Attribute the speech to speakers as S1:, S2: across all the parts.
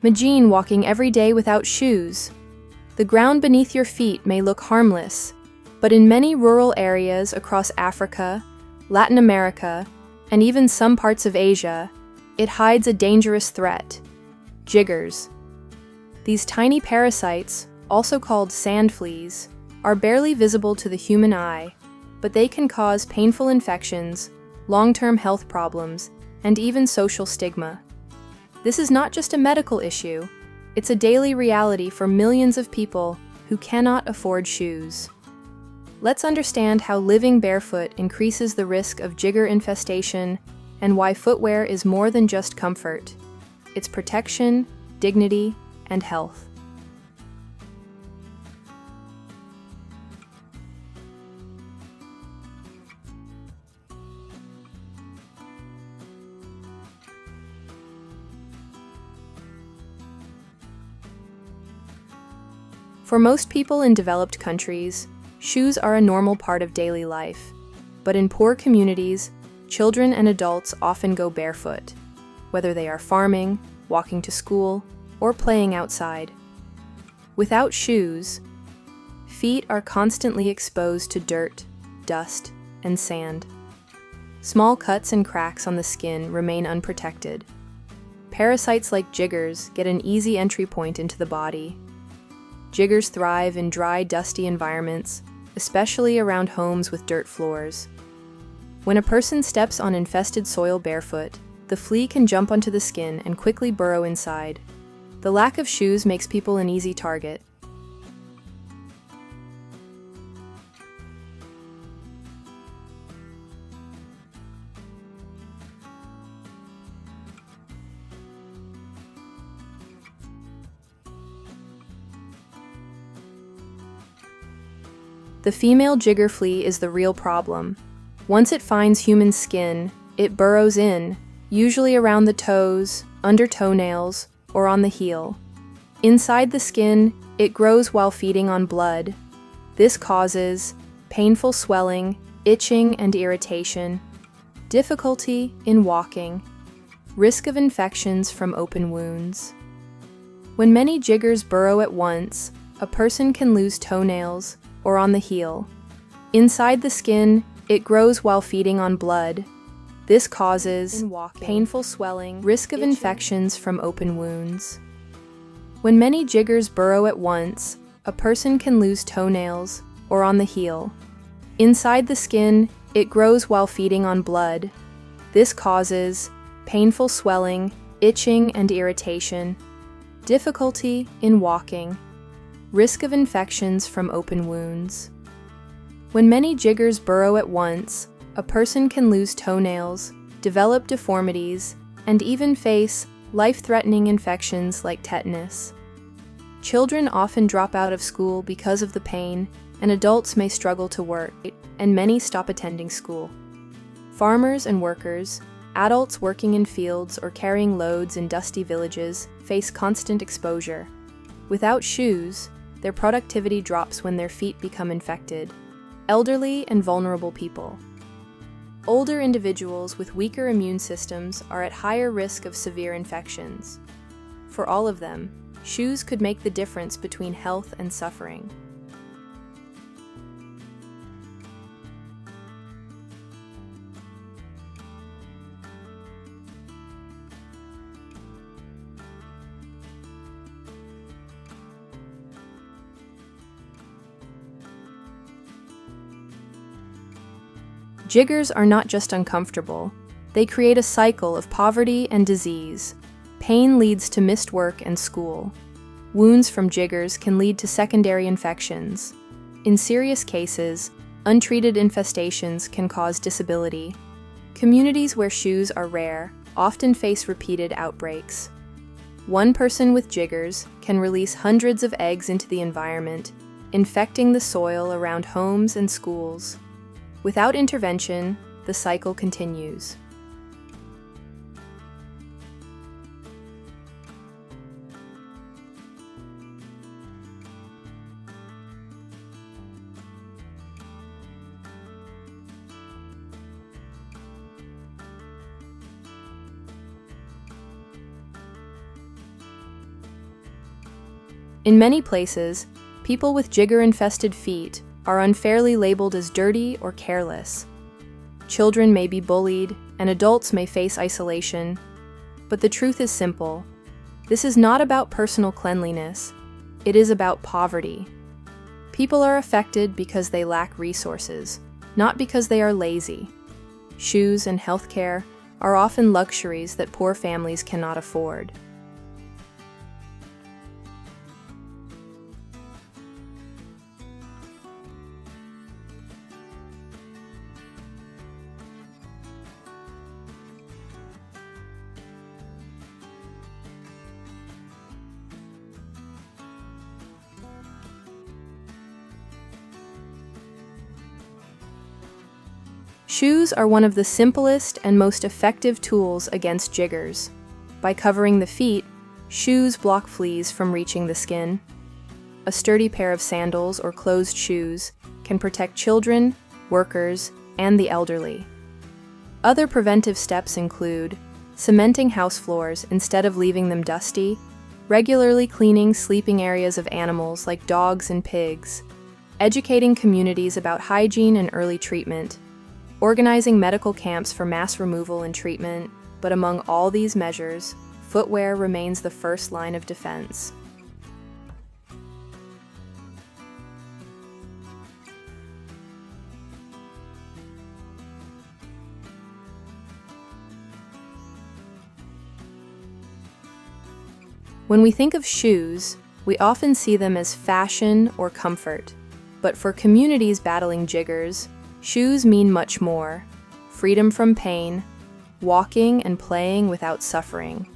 S1: Hygiene walking every day without shoes. The ground beneath your feet may look harmless, but in many rural areas across Africa, Latin America, and even some parts of Asia, it hides a dangerous threat: jiggers. These tiny parasites, also called sand fleas, are barely visible to the human eye, but they can cause painful infections, long-term health problems, and even social stigma. This is not just a medical issue, it's a daily reality for millions of people who cannot afford shoes. Let's understand how living barefoot increases the risk of jigger infestation and why footwear is more than just comfort. It's protection, dignity, and health. For most people in developed countries, shoes are a normal part of daily life. But in poor communities, children and adults often go barefoot, whether they are farming, walking to school, or playing outside. Without shoes, feet are constantly exposed to dirt, dust, and sand. Small cuts and cracks on the skin remain unprotected. Parasites like jiggers get an easy entry point into the body. Jiggers thrive in dry, dusty environments, especially around homes with dirt floors. When a person steps on infested soil barefoot, the flea can jump onto the skin and quickly burrow inside. The lack of shoes makes people an easy target. The female jigger flea is the real problem. Once it finds human skin, it burrows in, usually around the toes, under toenails, or on the heel. Inside the skin, it grows while feeding on blood. This causes painful swelling, itching and irritation, difficulty in walking, risk of infections from open wounds. When many jiggers burrow at once, a person can lose toenails, or on the heel. Inside the skin, it grows while feeding on blood. This causes painful swelling, risk of infections from open wounds. When many jiggers burrow at once, a person can lose toenails, or on the heel. Inside the skin, it grows while feeding on blood. This causes painful swelling, itching and irritation, difficulty in walking, risk of infections from open wounds. When many jiggers burrow at once, a person can lose toenails, develop deformities, and even face life-threatening infections like tetanus. Children often drop out of school because of the pain, and adults may struggle to work, and many stop attending school. Farmers and workers, adults working in fields or carrying loads in dusty villages, face constant exposure. Without shoes, their productivity drops when their feet become infected. Elderly and vulnerable people. Older individuals with weaker immune systems are at higher risk of severe infections. For all of them, shoes could make the difference between health and suffering. Jiggers are not just uncomfortable, they create a cycle of poverty and disease. Pain leads to missed work and school. Wounds from jiggers can lead to secondary infections. In serious cases, untreated infestations can cause disability. Communities where shoes are rare often face repeated outbreaks. One person with jiggers can release hundreds of eggs into the environment, infecting the soil around homes and schools. Without intervention, the cycle continues. In many places, people with jigger-infested feet are unfairly labeled as dirty or careless. Children may be bullied, and adults may face isolation. But the truth is simple. This is not about personal cleanliness. It is about poverty. People are affected because they lack resources, not because they are lazy. Shoes and healthcare are often luxuries that poor families cannot afford. Shoes are one of the simplest and most effective tools against jiggers. By covering the feet, shoes block fleas from reaching the skin. A sturdy pair of sandals or closed shoes can protect children, workers, and the elderly. Other preventive steps include cementing house floors instead of leaving them dusty, regularly cleaning sleeping areas of animals like dogs and pigs, educating communities about hygiene and early treatment, organizing medical camps for mass removal and treatment, but among all these measures, footwear remains the first line of defense. When we think of shoes, we often see them as fashion or comfort, but for communities battling jiggers, shoes mean much more: freedom from pain, walking and playing without suffering.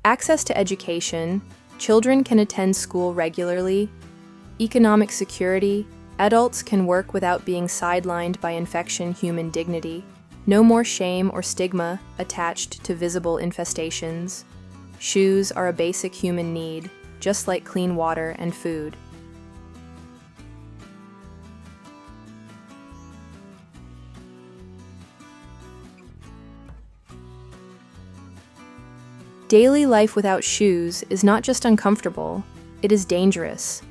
S1: Access to education, children can attend school regularly. Economic security, adults can work without being sidelined by infection. Human dignity, no more shame or stigma attached to visible infestations. Shoes are a basic human need, just like clean water and food. Daily life without shoes is not just uncomfortable, it is dangerous.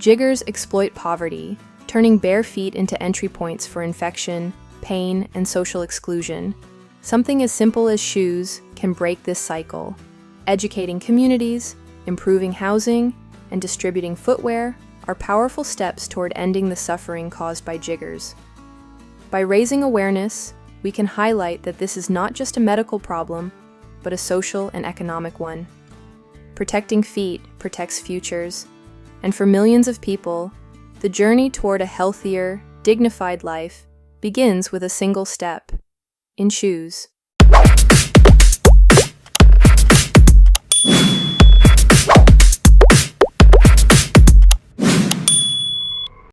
S1: Jiggers exploit poverty, turning bare feet into entry points for infection, pain, and social exclusion. Something as simple as shoes can break this cycle. Educating communities, improving housing, and distributing footwear are powerful steps toward ending the suffering caused by jiggers. By raising awareness, we can highlight that this is not just a medical problem, but a social and economic one. Protecting feet protects futures, and for millions of people, the journey toward a healthier, dignified life begins with a single step: in shoes.